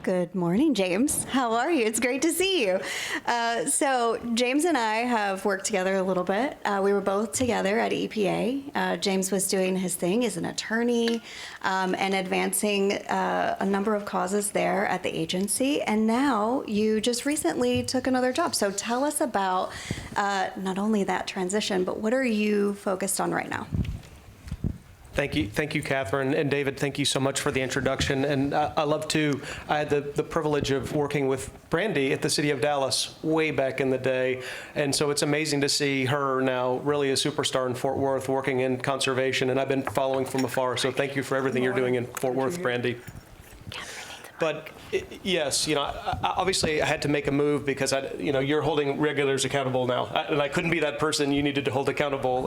Good morning, James. How are you? It's great to see you. So James and I have worked together a little bit. We were both together at EPA. James was doing his thing as an attorney and advancing a number of causes there at the agency. And now you just recently took another job. So tell us about not only that transition, but what are you focused on right now? Thank you, Catherine. And David, thank you so much for the introduction. And I had the privilege of working with Brandy at the City of Dallas way back in the day. And so it's amazing to see her now really a superstar in Fort Worth working in conservation. And I've been following from afar. So thank you for everything you're doing in Fort Worth, Brandy. But yes, obviously I had to make a move because you're holding regulars accountable now, and I couldn't be that person you needed to hold accountable,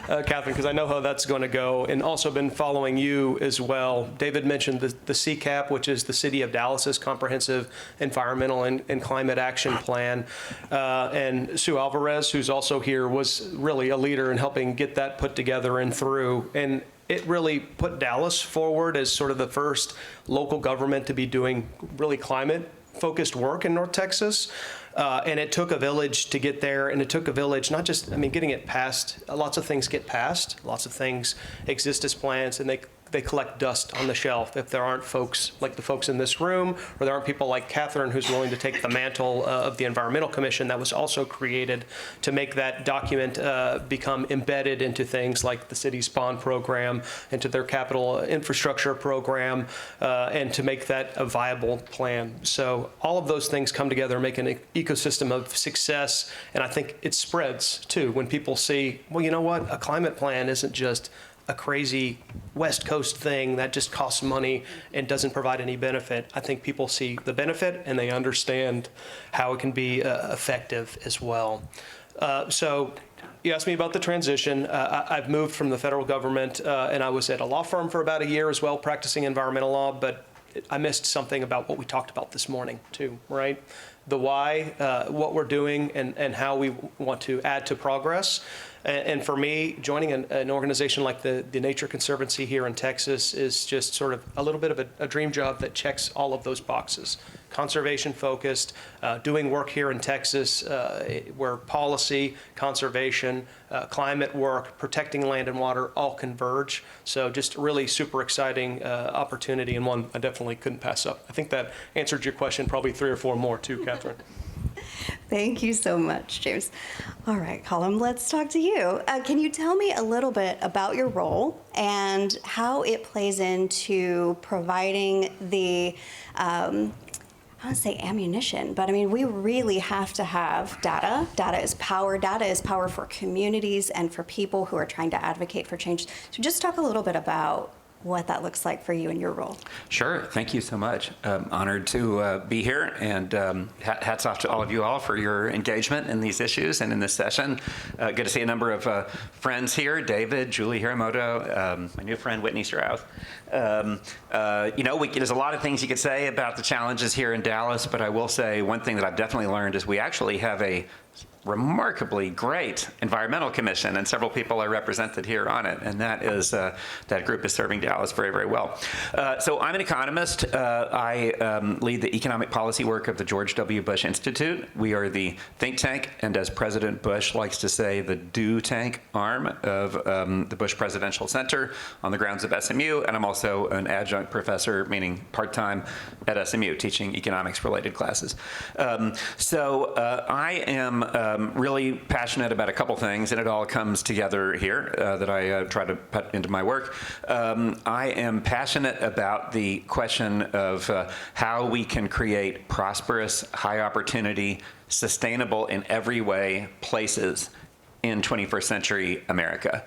Catherine, because I know how that's going to go, and also been following you as well. David mentioned the CCAP, which is the City of Dallas's Comprehensive Environmental and Climate Action Plan, and Sue Alvarez, who's also here, was really a leader in helping get that put together and through. And it really put Dallas forward as sort of the first local government to be doing really climate-focused work in North Texas. And it took a village to get there, and it took a village, not just, getting it passed. Lots of things get passed, lots of things exist as plans, and they collect dust on the shelf if there aren't folks like the folks in this room, or there aren't people like Catherine who's willing to take the mantle of the Environmental Commission that was also created to make that document become embedded into things like the city's bond program, into their capital infrastructure program, and to make that a viable plan. So all of those things come together, make an ecosystem of success, and I think it spreads too when people see, well, you know what, a climate plan isn't just a crazy West Coast thing that just costs money and doesn't provide any benefit. I think people see the benefit and they understand how it can be effective as well. So you asked me about the transition. I've moved from the federal government and I was at a law firm for about a year as well, practicing environmental law, but I missed something about what we talked about this morning too, right? The why, what we're doing, and how we want to add to progress. And for me, joining an organization like the Nature Conservancy here in Texas is just sort of a little bit of a dream job that checks all of those boxes. Conservation focused, doing work here in Texas where policy, conservation, climate work, protecting land and water all converge. So just really super exciting opportunity, and one I definitely couldn't pass up. I think that answered your question, probably 3 or 4 more too, Catherine. Thank you so much, James. All right, Colin, let's talk to you. Can you tell me a little bit about your role and how it plays into providing the, I want to say ammunition, but we really have to have data. Data is power. Data is power for communities and for people who are trying to advocate for change. So just talk a little bit about what that looks like for you in your role. Sure. Thank you so much. Honored to be here, and hats off to all of you all for your engagement in these issues and in this session. Good to see a number of friends here, David, Julie Hiramoto, my new friend Whitney Strauss. There's a lot of things you could say about the challenges here in Dallas, but I will say one thing that I've definitely learned is we actually have a remarkably great environmental commission, and several people are represented here on it, and that group is serving Dallas very, very well. So I'm an economist. I lead the economic policy work of the George W. Bush Institute. We are the think tank, and as President Bush likes to say, the do tank arm of the Bush Presidential Center on the grounds of SMU, and I'm also an adjunct professor, meaning part-time at SMU, teaching economics-related classes. I am really passionate about a couple things, and it all comes together here that I try to put into my work. I am passionate about the question of how we can create prosperous, high opportunity, sustainable in every way places in 21st century America.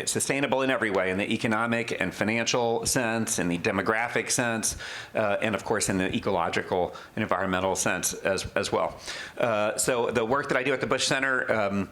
Sustainable in every way, in the economic and financial sense, in the demographic sense, and of course in the ecological and environmental sense as well. So the work that I do at the Bush Center,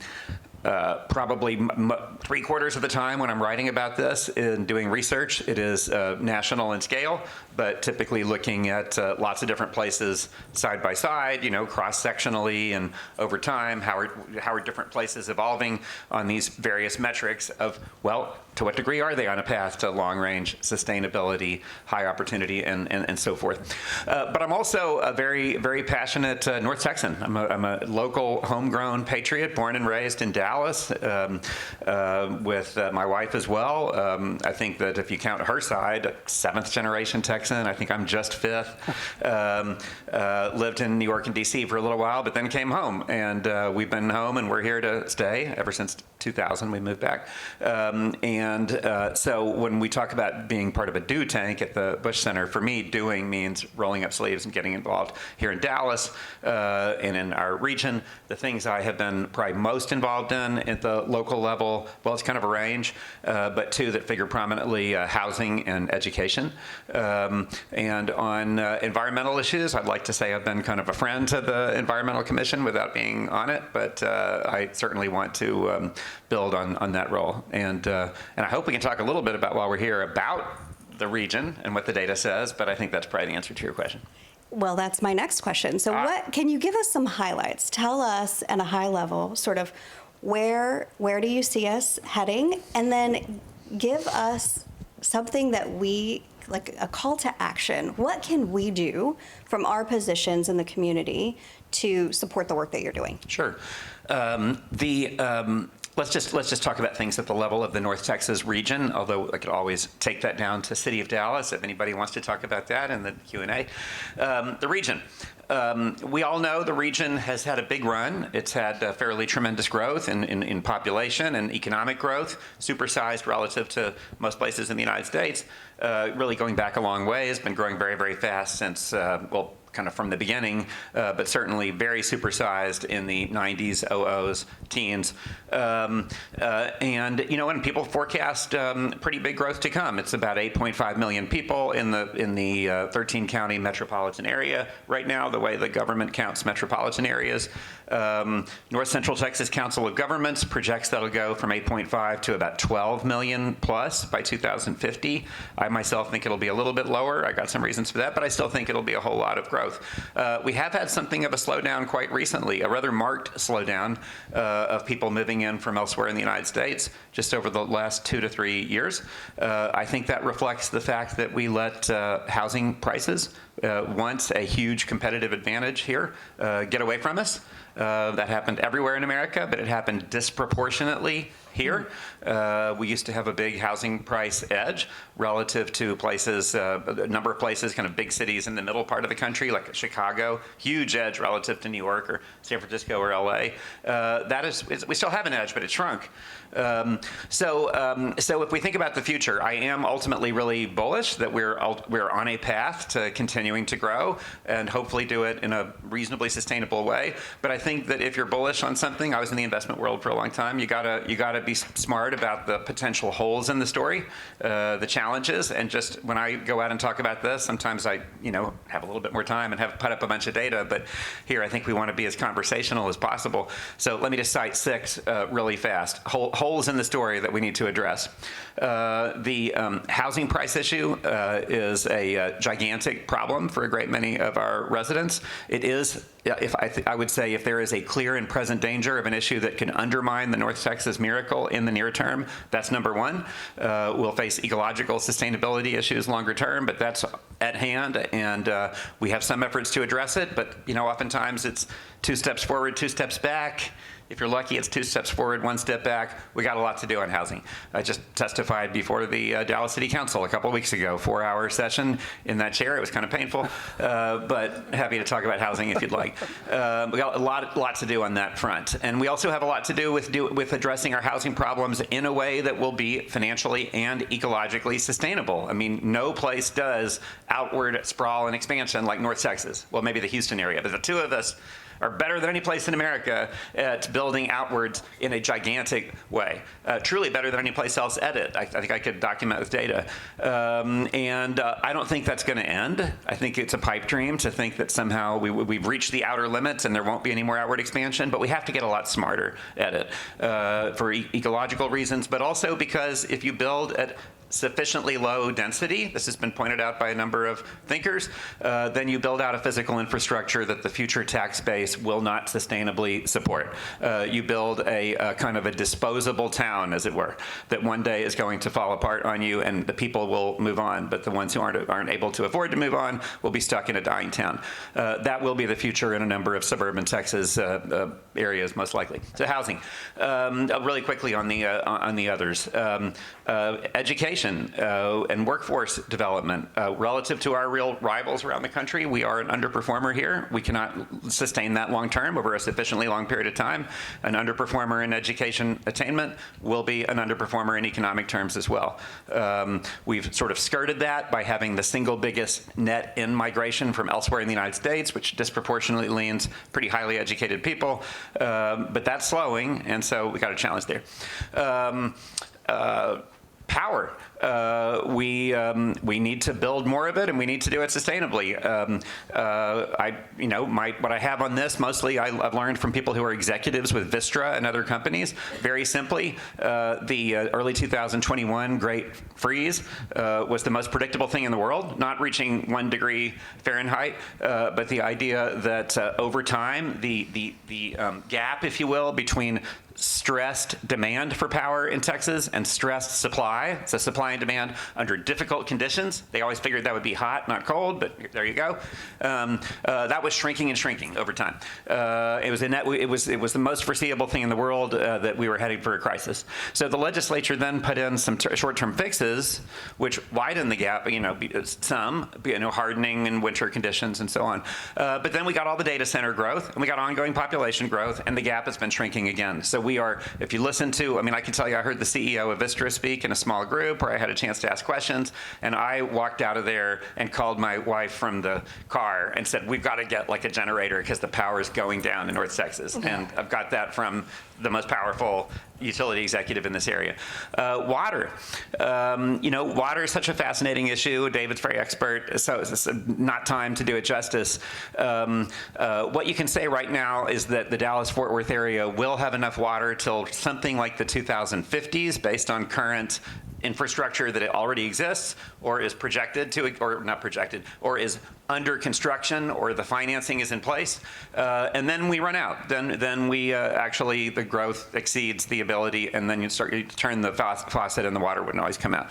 Probably 3/4 of the time when I'm writing about this and doing research, it is national in scale, but typically looking at lots of different places side by side, cross-sectionally and over time, how are different places evolving on these various metrics of, well, to what degree are they on a path to long-range sustainability, high opportunity, and so forth. But I'm also a very, very passionate North Texan. I'm a local, homegrown patriot, born and raised in Dallas, with my wife as well. I think that if you count her side, 7th-generation Texan. I think I'm just 5th. Lived in New York and D.C. for a little while, but then came home. And we've been home, and we're here to stay ever since 2000. We moved back. So when we talk about being part of a do tank at the Bush Center, for me, doing means rolling up sleeves and getting involved here in Dallas and in our region. The things I have been probably most involved in at the local level, well, it's kind of a range, but two that figure prominently, housing and education. And on environmental issues, I'd like to say I've been kind of a friend to the Environmental Commission without being on it, but I certainly want to build on that role. And I hope we can talk a little bit about, while we're here, about the region and what the data says, but I think that's probably the answer to your question. Well, that's my next question. So can you give us some highlights? Tell us at a high level, sort of where do you see us heading? And then give us something that like a call to action. What can we do from our positions in the community to support the work that you're doing? Sure. Let's just talk about things at the level of the North Texas region, although I could always take that down to City of Dallas if anybody wants to talk about that in the Q&A. The region. We all know the region has had a big run. It's had fairly tremendous growth in population and economic growth, supersized relative to most places in the United States. Really going back a long way. It's been growing very, very fast since, kind of from the beginning, but certainly very supersized in the 90s, 00s, teens. And when people forecast pretty big growth to come, it's about 8.5 million people in the 13 county metropolitan area right now, the way the government counts metropolitan areas. North Central Texas Council of Governments projects that'll go from 8.5 to about 12 million plus by 2050. I myself think it'll be a little bit lower. I got some reasons for that, but I still think it'll be a whole lot of growth. We have had something of a slowdown quite recently, a rather marked slowdown of people moving in from elsewhere in the United States just over the last 2 to 3 years. I think that reflects the fact that we let housing prices, once a huge competitive advantage here, get away from us. That happened everywhere in America, but it happened disproportionately here. We used to have a big housing price edge relative to places, a number of places, kind of big cities in the middle part of the country, like Chicago, huge edge relative to New York or San Francisco or LA. We still have an edge, but it shrunk. So if we think about the future, I am ultimately really bullish that we're on a path to continuing to grow and hopefully do it in a reasonably sustainable way. But I think that if you're bullish on something, I was in the investment world for a long time, you gotta be smart about the potential holes in the story, the challenges, and just when I go out and talk about this, sometimes I have a little bit more time and have put up a bunch of data, but here I think we want to be as conversational as possible. So let me just cite 6 really fast. Holes in the story that we need to address. The housing price issue is a gigantic problem for a great many of our residents. It is, I would say, if there is a clear and present danger of an issue that can undermine the North Texas miracle in the near term, that's number 1. We'll face ecological sustainability issues longer term, but that's at hand, and we have some efforts to address it, but oftentimes it's 2 steps forward, 2 steps back. If you're lucky, it's 2 steps forward, 1 step back. We got a lot to do on housing. I just testified before the Dallas City Council a couple of weeks ago, 4-hour session in that chair. It was kind of painful, but happy to talk about housing if you'd like. We got a lot to do on that front. And we also have a lot to do with addressing our housing problems in a way that will be financially and ecologically sustainable. I mean, no place does outward sprawl and expansion like North Texas. Well, maybe the Houston area, but the two of us are better than any place in America at building outwards in a gigantic way. Truly better than any place else at it. I think I could document with data. I don't think that's going to end. I think it's a pipe dream to think that somehow we've reached the outer limits and there won't be any more outward expansion, but we have to get a lot smarter at it for ecological reasons, but also because if you build at sufficiently low density, this has been pointed out by a number of thinkers, then you build out a physical infrastructure that the future tax base will not sustainably support. You build a kind of a disposable town, as it were, that one day is going to fall apart on you and the people will move on, but the ones who aren't able to afford to move on will be stuck in a dying town. That will be the future in a number of suburban Texas areas, most likely. So housing. Really quickly on the others. Education and workforce development. Relative to our real rivals around the country, we are an underperformer here. We cannot sustain that long term over a sufficiently long period of time. An underperformer in education attainment will be an underperformer in economic terms as well. We've sort of skirted that by having the single biggest net in migration from elsewhere in the United States, which disproportionately leans pretty highly educated people. But that's slowing, and so we got a challenge there. Power. We need to build more of it, and we need to do it sustainably. What I have on this mostly I've learned from people who are executives with Vistra and other companies. Very simply, the early 2021 Great Freeze was the most predictable thing in the world. Not reaching 1 degree Fahrenheit, but the idea that over time the gap, if you will, between stressed demand for power in Texas and stressed supply, so supply and demand under difficult conditions. They always figured that would be hot, not cold, but there you go. That was shrinking and shrinking over time. It was the most foreseeable thing in the world that we were heading for a crisis. So the legislature then put in some short-term fixes, which widened the gap, some, hardening in winter conditions and so on. But then we got all the data center growth, and we got ongoing population growth, and the gap has been shrinking again. So we are, if you listen to, I can tell you I heard the CEO of Vistra speak in a small group where I had a chance to ask questions, and I walked out of there and called my wife from the car and said, we've got to get like a generator because the power is going down in North Texas. Okay. And I've got that from the most powerful utility executive in this area. Water. Water is such a fascinating issue. David's very expert, so it's not time to do it justice. What you can say right now is that the Dallas-Fort Worth area will have enough water till something like the 2050s based on current infrastructure that it already exists or is projected to, or not projected, or is under construction, or the financing is in place, and then we run out. Then we actually, the growth exceeds the ability, and then you turn the faucet and the water wouldn't always come out.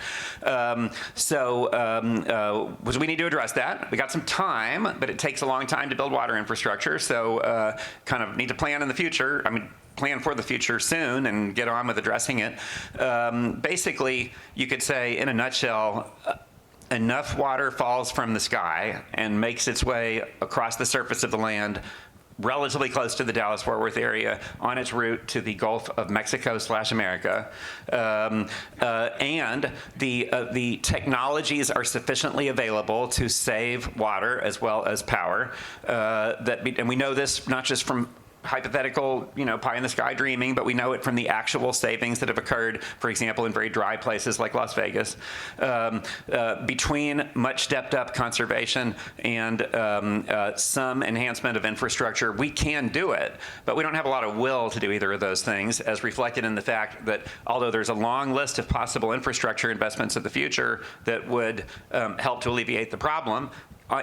So we need to address that. We got some time, but it takes a long time to build water infrastructure, so kind of need to plan in the future. Plan for the future soon and get on with addressing it. Basically, you could say, in a nutshell, enough water falls from the sky and makes its way across the surface of the land relatively close to the Dallas-Fort Worth area on its route to the Gulf of Mexico/America. And the technologies are sufficiently available to save water as well as power. And we know this not just from hypothetical, pie in the sky dreaming, but we know it from the actual savings that have occurred, for example, in very dry places like Las Vegas. Between much stepped up conservation and some enhancement of infrastructure, we can do it, but we don't have a lot of will to do either of those things, as reflected in the fact that although there's a long list of possible infrastructure investments of the future that would help to alleviate the problem,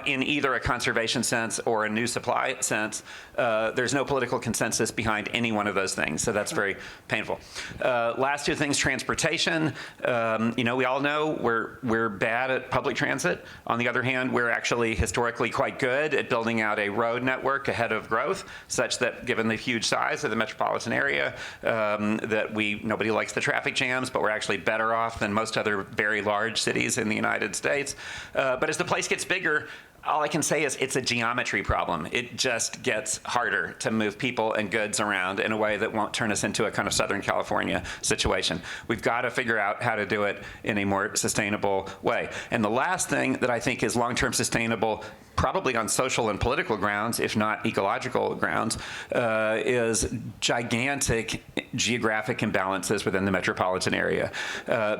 in either a conservation sense or a new supply sense, there's no political consensus behind any one of those things. So that's very painful. Last two things, transportation. We all know we're bad at public transit. On the other hand, we're actually historically quite good at building out a road network ahead of growth, such that given the huge size of the metropolitan area, that nobody likes the traffic jams, but we're actually better off than most other very large cities in the United States. But as the place gets bigger, all I can say is it's a geometry problem. It just gets harder to move people and goods around in a way that won't turn us into a kind of Southern California situation. We've got to figure out how to do it in a more sustainable way. And the last thing that I think is long-term sustainable probably on social and political grounds, if not ecological grounds, is gigantic geographic imbalances within the metropolitan area.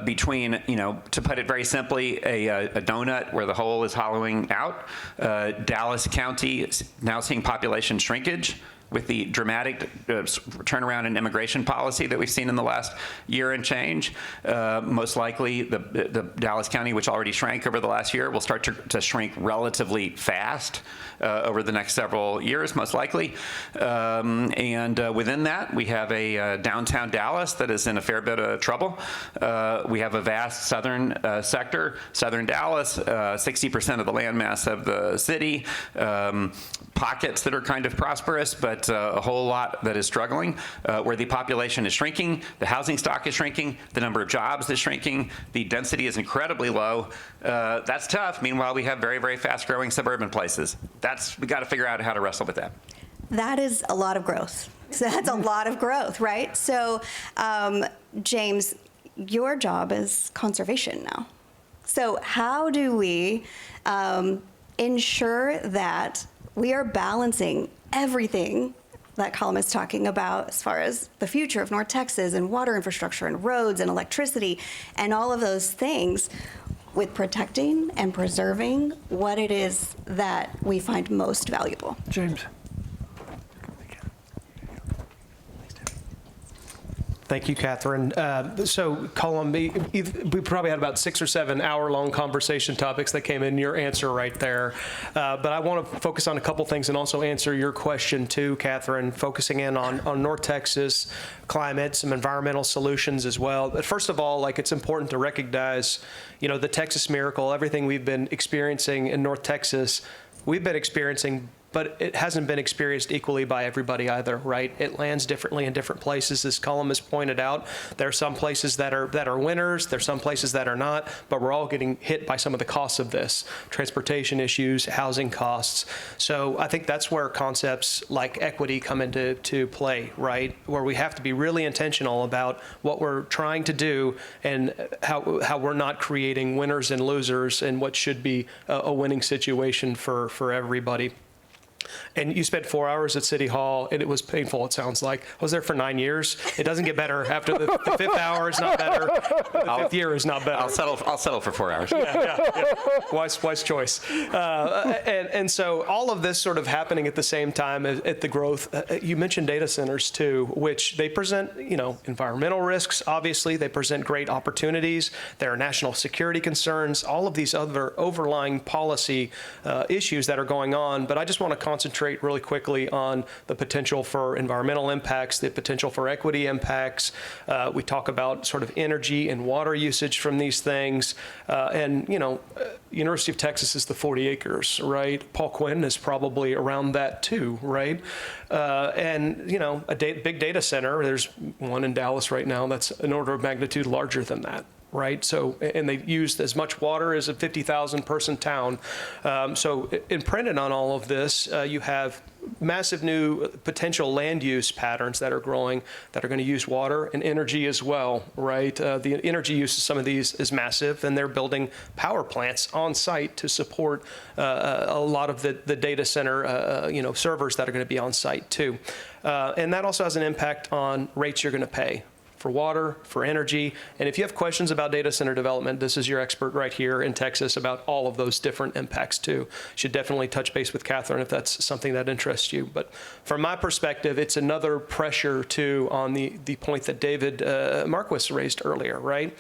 Between, to put it very simply, a donut where the hole is hollowing out, Dallas County is now seeing population shrinkage with the dramatic turnaround in immigration policy that we've seen in the last year and change. Most likely, the Dallas County, which already shrank over the last year, will start to shrink relatively fast over the next several years, most likely. And within that, we have a downtown Dallas that is in a fair bit of trouble. We have a vast southern sector, southern Dallas, 60% of the landmass of the city, pockets that are kind of prosperous, but a whole lot that is struggling, where the population is shrinking, the housing stock is shrinking, the number of jobs is shrinking, the density is incredibly low. That's tough. Meanwhile, we have very, very fast-growing suburban places. We got to figure out how to wrestle with that. That is a lot of growth. So that's a lot of growth, right? So, James, your job is conservation now. So how do we ensure that we are balancing everything that Colm is talking about as far as the future of North Texas and water infrastructure and roads and electricity and all of those things with protecting and preserving what it is that we find most valuable? James. Thank you, Catherine. So, Colm, we probably had about 6 or 7 hour-long conversation topics that came in your answer right there. But I want to focus on a couple things and also answer your question too, Catherine, focusing in on North Texas climate, some environmental solutions as well. But first of all, it's important to recognize, the Texas miracle, everything we've been experiencing in North Texas, we've been experiencing, but it hasn't been experienced equally by everybody either, right? It lands differently in different places, as Colm has pointed out. There are some places that are winners, there's some places that are not, but we're all getting hit by some of the costs of this, transportation issues, housing costs. So I think that's where concepts like equity come into play, right? Where we have to be really intentional about what we're trying to do and how we're not creating winners and losers in what should be a winning situation for everybody. And you spent 4 hours at City Hall, and it was painful, it sounds like. I was there for 9 years. It doesn't get better. After the 5th hour is not better. The 5th year is not better. I'll settle for 4 hours. Yeah. Wise choice. And so all of this sort of happening at the same time at the growth. You mentioned data centers too, which they present, environmental risks. Obviously, they present great opportunities. There are national security concerns. All of these other overlying policy issues that are going on. But I just want to concentrate really quickly on the potential for environmental impacts, the potential for equity impacts. We talk about sort of energy and water usage from these things. University of Texas is the 40 acres, right? Paul Quinn is probably around that too, right? A big data center, there's one in Dallas right now that's an order of magnitude larger than that. Right. So, and they used as much water as a 50,000 person town. So imprinted on all of this, you have massive new potential land use patterns that are growing that are going to use water and energy as well, right? The energy use of some of these is massive, and they're building power plants on site to support a lot of the data center, servers that are going to be on site too. And that also has an impact on rates you're going to pay for water, for energy. And if you have questions about data center development, this is your expert right here in Texas about all of those different impacts too. You should definitely touch base with Catherine if that's something that interests you. But from my perspective, it's another pressure too on the point that David Marquis raised earlier, right?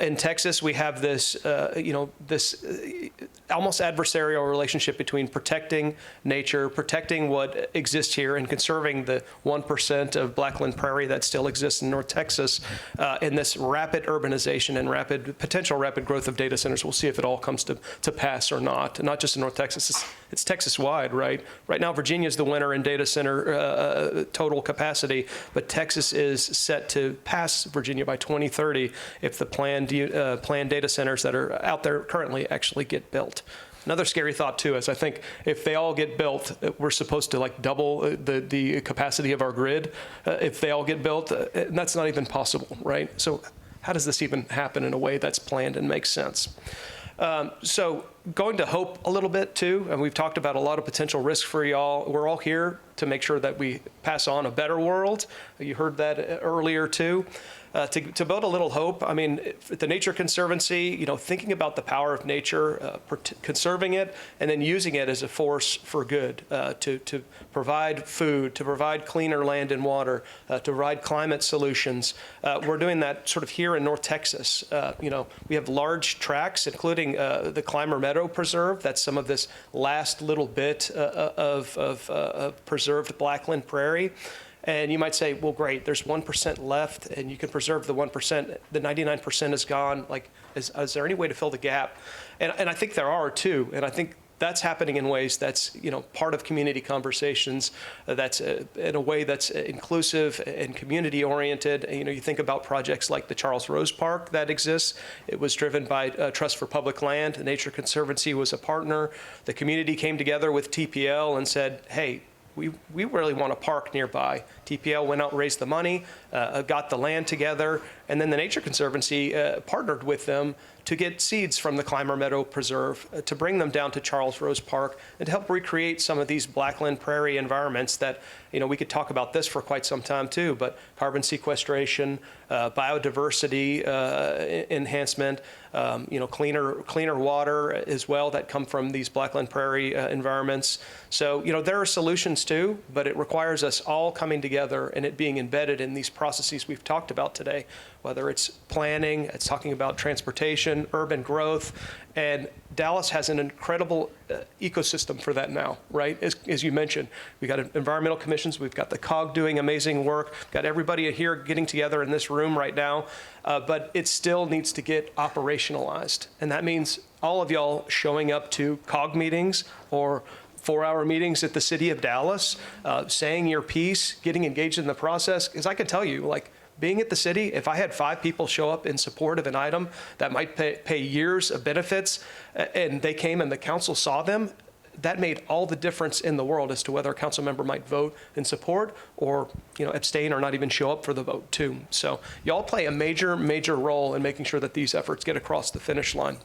In Texas, we have this, this almost adversarial relationship between protecting nature, protecting what exists here, and conserving the 1% of Blackland Prairie that still exists in North Texas, in this rapid urbanization and potential rapid growth of data centers. We'll see if it all comes to pass or not. Not just in North Texas, it's Texas-wide, right? Right now, Virginia's the winner in data center total capacity, but Texas is set to pass Virginia by 2030 if the planned data centers that are out there currently actually get built. Another scary thought too is I think if they all get built, we're supposed to double the capacity of our grid. If they all get built, and that's not even possible, right? So how does this even happen in a way that's planned and makes sense? So going to hope a little bit too, and we've talked about a lot of potential risks for y'all. We're all here to make sure that we pass on a better world. You heard that earlier too. To build a little hope, I mean, at the Nature Conservancy, thinking about the power of nature, conserving it, and then using it as a force for good, to provide food, to provide cleaner land and water, to provide climate solutions. We're doing that sort of here in North Texas. We have large tracts, including the Clymer Meadow Preserve. That's some of this last little bit of preserved blackland prairie. And you might say, well, great, there's 1% left, and you can preserve the 1%. The 99% is gone. Like, is there any way to fill the gap? And I think there are, too. And I think that's happening in ways that's, part of community conversations, that's in a way that's inclusive and community-oriented. You think about projects like the Charles Rose Park that exists. It was driven by Trust for Public Land. The Nature Conservancy was a partner. The community came together with TPL and said, hey, we really want a park nearby. TPL went out and raised the money, got the land together, and then the Nature Conservancy partnered with them to get seeds from the Clymer Meadow Preserve, to bring them down to Charles Rose Park, and to help recreate some of these blackland prairie environments that, we could talk about this for quite some time too, but carbon sequestration, biodiversity enhancement, cleaner water as well that come from these blackland prairie environments. So, there are solutions too, but it requires us all coming together and it being embedded in these processes we've talked about today, whether it's planning, it's talking about transportation, urban growth, and Dallas has an incredible ecosystem for that now, right? As you mentioned, we've got environmental commissions, we've got the COG doing amazing work, got everybody here getting together in this room right now, but it still needs to get operationalized. And that means all of y'all showing up to COG meetings or 4-hour meetings at the city of Dallas, saying your piece, getting engaged in the process. Because I can tell you, being at the city, if I had 5 people show up in support of an item that might pay years of benefits, and they came and the council saw them, that made all the difference in the world as to whether a council member might vote in support or, abstain or not even show up for the vote too. So y'all play a major, major role in making sure that these efforts get across the finish line.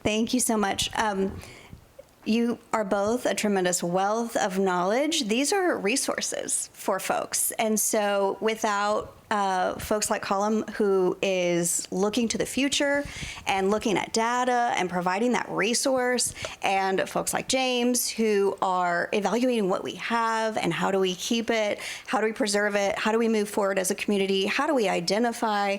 Thank you so much. You are both a tremendous wealth of knowledge. These are resources for folks. And so without folks like Colum, who is looking to the future and looking at data and providing that resource, and folks like James, who are evaluating what we have and how do we keep it, how do we preserve it, how do we move forward as a community, how do we identify,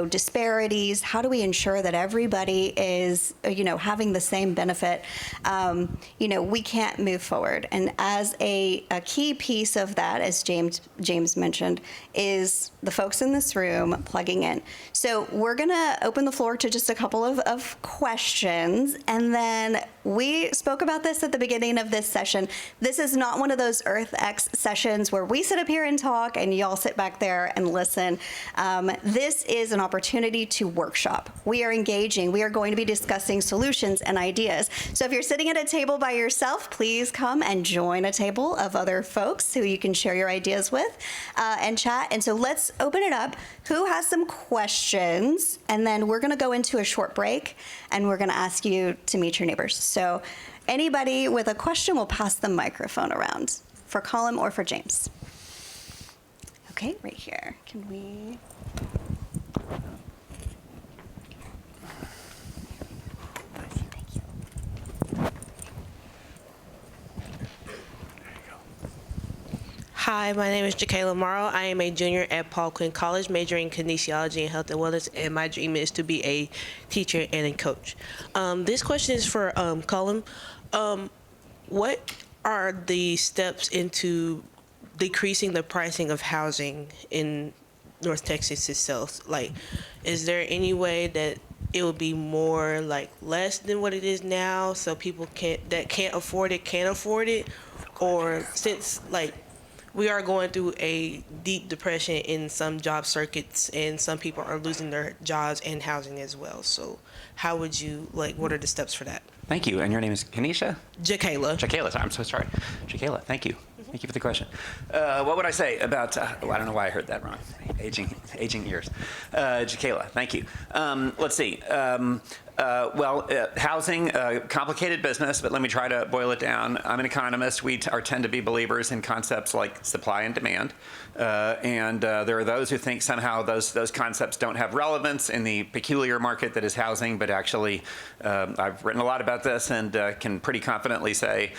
disparities, how do we ensure that everybody is, having the same benefit, we can't move forward. And as a key piece of that, as James mentioned, is the folks in this room plugging in. So we're gonna open the floor to just a couple of questions, and then we spoke about this at the beginning of this session. This is not one of those Earth X sessions where we sit up here and talk and y'all sit back there and listen. This is an opportunity to workshop. We are engaging. We are going to be discussing solutions and ideas. So if you're sitting at a table by yourself, please come and join a table of other folks who you can share your ideas with and chat. And so let's open it up. Who has some questions? And then we're going to go into a short break, and we're going to ask you to meet your neighbors. So anybody with a question, will pass the microphone around for Colum or for James. Okay, right here. Can we? Hi, my name is Jacayla Morrow. I am a junior at Paul Quinn College, majoring in kinesiology and health and wellness, and my dream is to be a teacher and a coach. This question is for Colum. What are the steps into decreasing the pricing of housing in North Texas itself? Is there any way that it would be more less than what it is now, so people that can't afford it can afford it? Or since we are going through a deep depression in some job circuits, and some people are losing their jobs and housing as well. So how would you, what are the steps for that? Thank you. And your name is Kenesha? Jacayla. Jacayla, I'm so sorry. Jacayla, thank you. Thank you for the question. What would I say about, I don't know why I heard that wrong. Aging ears. Jacayla, thank you. Let's see. Housing, complicated business, but let me try to boil it down. I'm an economist. We tend to be believers in concepts like supply and demand. There are those who think somehow those concepts don't have relevance in the peculiar market that is housing, but actually I've written a lot about this and can pretty confidently say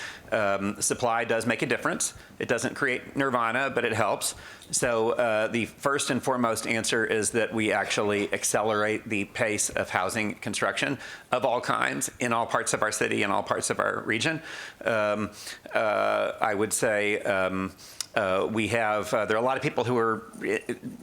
supply does make a difference. It doesn't create nirvana, but it helps. So the first and foremost answer is that we actually accelerate the pace of housing construction of all kinds in all parts of our city and all parts of our region. I would say we have, there are a lot of people who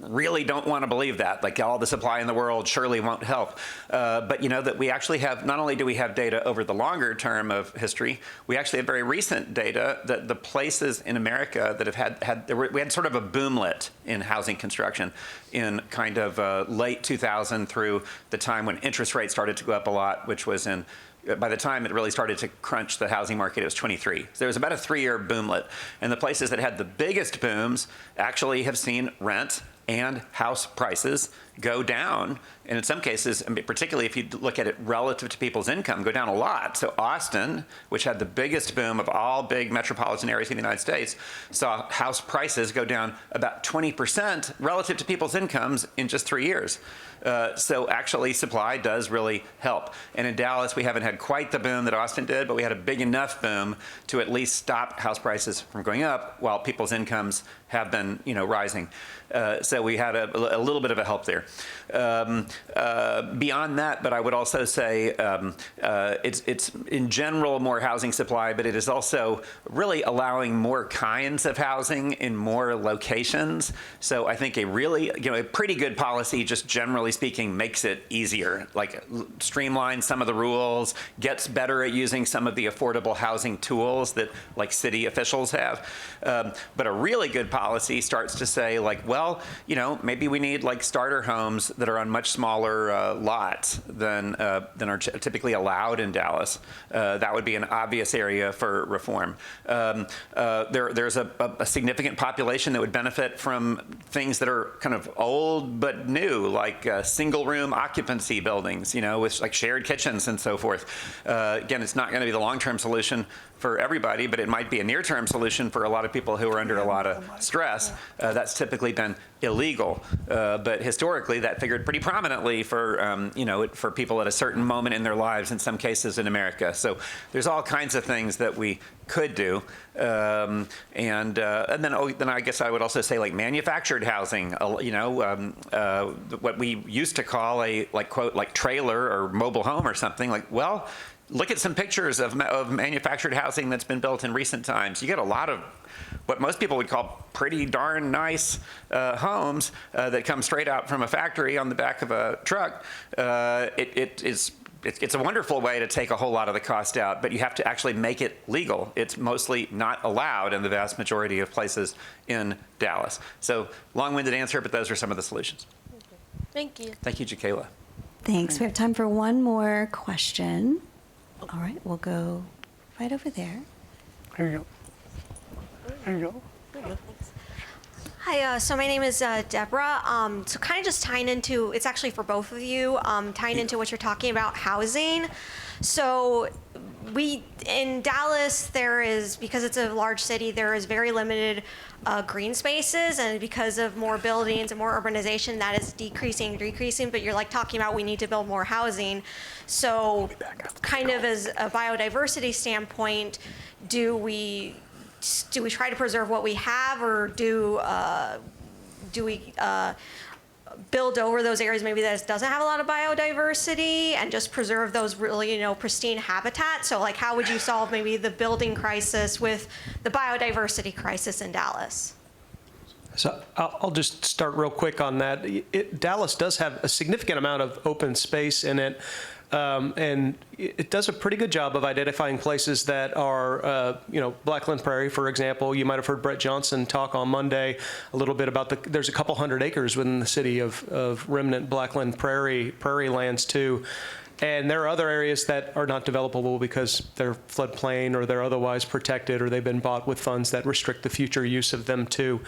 really don't want to believe that, like all the supply in the world surely won't help. But you know that we actually have, not only do we have data over the longer term of history, we actually have very recent data that the places in America that have we had sort of a boomlet in housing construction in kind of late 2000 through the time when interest rates started to go up a lot, which was in, by the time it really started to crunch the housing market, it was 23. So there was about a 3-year boomlet. And the places that had the biggest booms actually have seen rent and house prices go down. And in some cases, particularly if you look at it relative to people's income, go down a lot. So Austin, which had the biggest boom of all big metropolitan areas in the United States, saw house prices go down about 20% relative to people's incomes in just 3 years. So actually supply does really help. And in Dallas, we haven't had quite the boom that Austin did, but we had a big enough boom to at least stop house prices from going up while people's incomes have been, rising. So we had a little bit of a help there. Beyond that, but I would also say it's in general more housing supply, but it is also really allowing more kinds of housing in more locations. So I think a really, a pretty good policy, just generally speaking, makes it easier, like streamlines some of the rules, gets better at using some of the affordable housing tools that like city officials have. But a really good policy starts to say like, well, maybe we need like starter homes that are on much smaller lots than are typically allowed in Dallas. That would be an obvious area for reform. There's a significant population that would benefit from things that are kind of old but new, like single room occupancy buildings, with like shared kitchens and so forth. Again, it's not going to be the long-term solution for everybody, but it might be a near-term solution for a lot of people who are under a lot of stress. That's typically been illegal, but historically that figured pretty prominently for for people at a certain moment in their lives, in some cases in America. So there's all kinds of things that we could do, and then I guess I would also say like manufactured housing. What we used to call a quote trailer or mobile home or something. Look at some pictures of manufactured housing that's been built in recent times. You get a lot of what most people would call pretty darn nice homes that come straight out from a factory on the back of a truck. It's a wonderful way to take a whole lot of the cost out, but you have to actually make it legal. It's mostly not allowed in the vast majority of places in Dallas. So long-winded answer, but those are some of the solutions. Thank you. Thank you, Jacayla. Thanks. We have time for one more question. All right, we'll go right over there. There you go. There you go. Hi, so my name is Deborah. So kind of just tying into, it's actually for both of you, tying into what you're talking about, housing. So in Dallas, because it's a large city, there is very limited green spaces, and because of more buildings and more urbanization, that is decreasing, but you're talking about we need to build more housing. So kind of as a biodiversity standpoint, do we try to preserve what we have, or do we build over those areas maybe that doesn't have a lot of biodiversity and just preserve those really, pristine habitats? So how would you solve maybe the building crisis with the biodiversity crisis in Dallas? So I'll just start real quick on that. Dallas does have a significant amount of open space in it. And it does a pretty good job of identifying places that are, Blackland Prairie, for example. You might have heard Brett Johnson talk on Monday a little bit about there's a couple hundred acres within the city of remnant Blackland Prairie lands too. And there are other areas that are not developable because they're floodplain or they're otherwise protected or they've been bought with funds that restrict the future use of them too.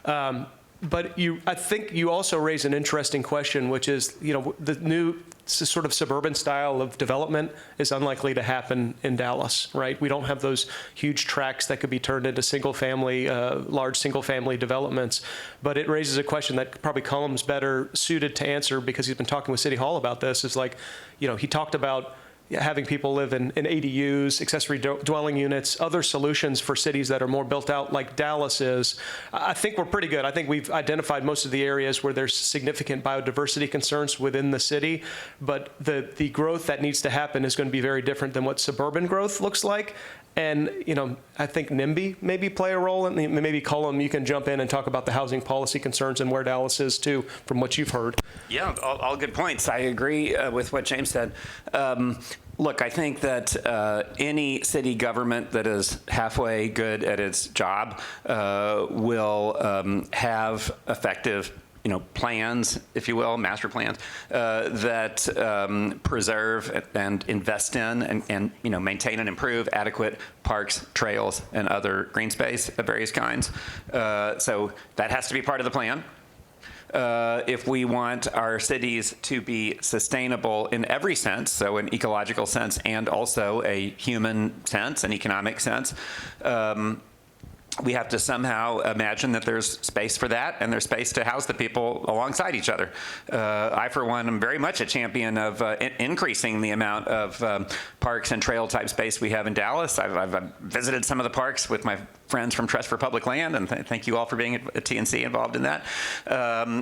But I think you also raise an interesting question, which is, the new sort of suburban style of development is unlikely to happen in Dallas, right? We don't have those huge tracts that could be turned into large single-family developments. But it raises a question that probably Cullum's better suited to answer because he's been talking with City Hall about this. Is like, he talked about having people live in ADUs, accessory dwelling units, other solutions for cities that are more built out like Dallas is. I think we're pretty good. I think we've identified most of the areas where there's significant biodiversity concerns within the city, but the growth that needs to happen is going to be very different than what suburban growth looks like. And, I think NIMBY maybe play a role, and maybe Cullum, you can jump in and talk about the housing policy concerns and where Dallas is too, from what you've heard. Yeah, all good points. I agree with what James said. Look, I think that any city government that is halfway good at its job will have effective plans, if you will, master plans, that preserve and invest in and maintain and improve adequate parks, trails, and other green space of various kinds. So that has to be part of the plan. If we want our cities to be sustainable in every sense, so an ecological sense and also a human sense, an economic sense, we have to somehow imagine that there's space for that and there's space to house the people alongside each other. I, for one, am very much a champion of increasing the amount of parks and trail type space we have in Dallas. I've visited some of the parks with my friends from Trust for Public Land, and thank you all for being at TNC involved in that.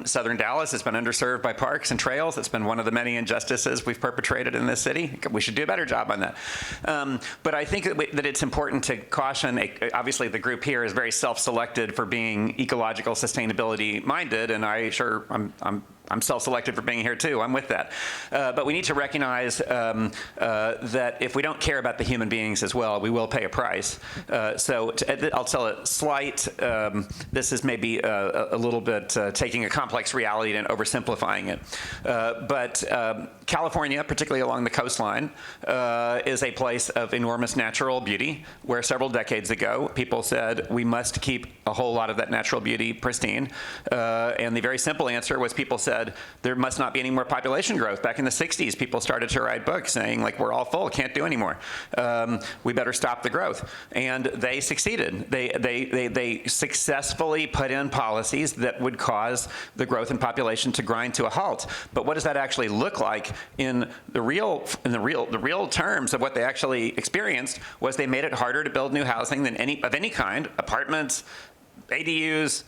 Southern Dallas has been underserved by parks and trails. It's been one of the many injustices we've perpetrated in this city. We should do a better job on that. But I think that it's important to caution, obviously the group here is very self-selected for being ecological sustainability minded, and I'm self-selected for being here too. I'm with that. But we need to recognize that if we don't care about the human beings as well, we will pay a price. So I'll tell a slight, this is maybe a little bit taking a complex reality and oversimplifying it. But California, particularly along the coastline, is a place of enormous natural beauty where several decades ago people said we must keep a whole lot of that natural beauty pristine. And the very simple answer was people said there must not be any more population growth. Back in the 60s, people started to write books saying, like, we're all full, can't do anymore. We better stop the growth. And they succeeded. They successfully put in policies that would cause the growth in population to grind to a halt. But what does that actually look like in the real terms of what they actually experienced was they made it harder to build new housing than any kind, apartments, ADUs,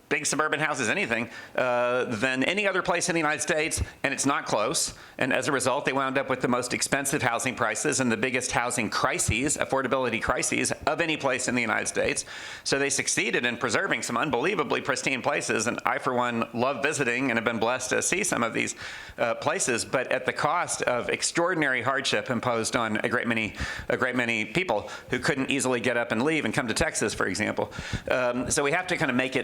big suburban houses, anything, than any other place in the United States, and it's not close. And as a result, they wound up with the most expensive housing prices and the biggest housing crises, affordability crises, of any place in the United States. So they succeeded in preserving some unbelievably pristine places, and I, for one, love visiting and have been blessed to see some of these places, but at the cost of extraordinary hardship imposed on a great many people who couldn't easily get up and leave and come to Texas, for example. So we have to kind of make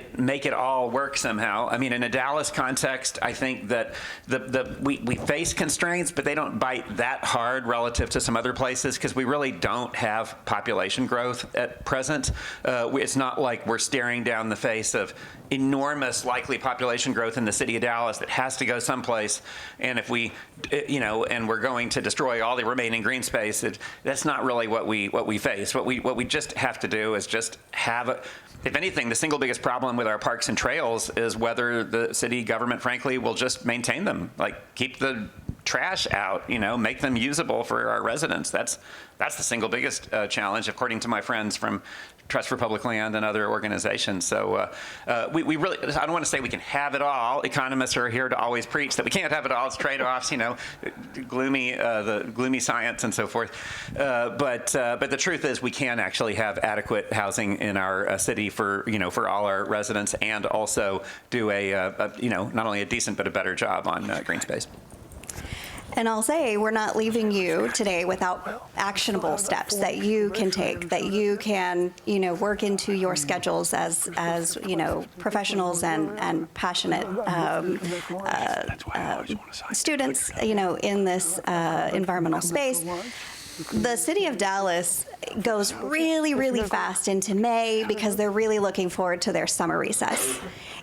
it all work somehow. I mean, in a Dallas context, I think that we face constraints, but they don't bite that hard relative to some other places because we really don't have population growth at present. It's not like we're staring down the face of enormous likely population growth in the city of Dallas that has to go someplace. And if we, and we're going to destroy all the remaining green space, that's not really what we face. What we just have to do is just have if anything, the single biggest problem with our parks and trails is whether the city government, frankly, will just maintain them, like keep the trash out, make them usable for our residents. That's the single biggest challenge, according to my friends from Trust for Public Land and other organizations. So we really, I don't want to say we can have it all. Economists are here to always preach that we can't have it all. It's trade-offs, the gloomy science and so forth. But the truth is we can actually have adequate housing in our city for all our residents and also do not only a decent but a better job on green space. And I'll say, we're not leaving you today without actionable steps that you can take, that you can, work into your schedules as professionals and passionate students, in this environmental space. The city of Dallas goes really, really fast into May because they're really looking forward to their summer recess.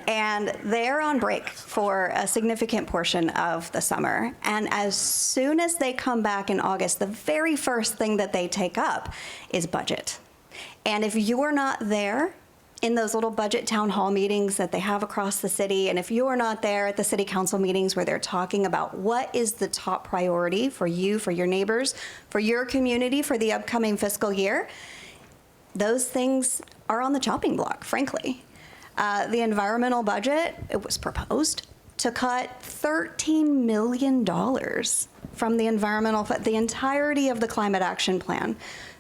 And they're on break for a significant portion of the summer. And as soon as they come back in August, the very first thing that they take up is budget. And if you're not there in those little budget town hall meetings that they have across the city, and if you're not there at the city council meetings where they're talking about what is the top priority for you, for your neighbors, for your community, for the upcoming fiscal year, those things are on the chopping block, frankly. The environmental budget, it was proposed to cut $13 million from the the entirety of the climate action plan.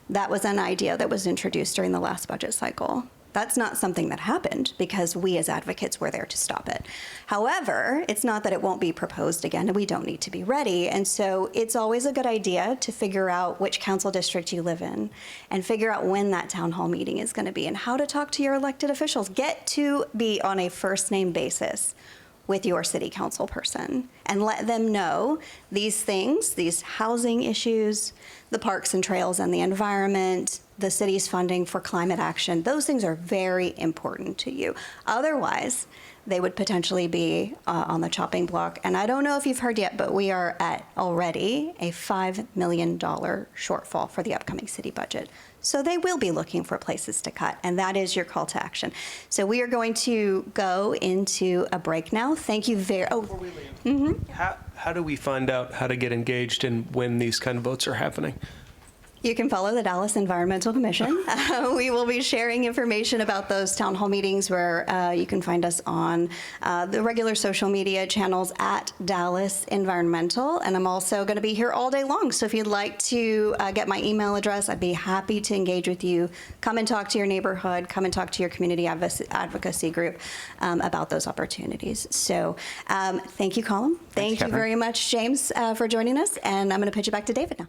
That was an idea that was introduced during the last budget cycle. That's not something that happened because we as advocates were there to stop it. However, it's not that it won't be proposed again, and we don't need to be ready. And so it's always a good idea to figure out which council district you live in and figure out when that town hall meeting is going to be and how to talk to your elected officials. Get to be on a first name basis with your city council person and let them know these things, these housing issues, the parks and trails and the environment, the city's funding for climate action. Those things are very important to you. Otherwise, they would potentially be on the chopping block. And I don't know if you've heard yet, but we are at already a $5 million shortfall for the upcoming city budget. So they will be looking for places to cut, and that is your call to action. So we are going to go into a break now. Thank you Before we leave, how do we find out how to get engaged and when these kind of votes are happening? You can follow the Dallas Environmental Commission. We will be sharing information about those town hall meetings where you can find us on the regular social media channels at Dallas Environmental. And I'm also going to be here all day long. So if you'd like to get my email address, I'd be happy to engage with you. Come and talk to your neighborhood. Come and talk to your community advocacy group about those opportunities. So thank you, Colin. Thank you very much, James, for joining us. And I'm going to pitch it back to David now.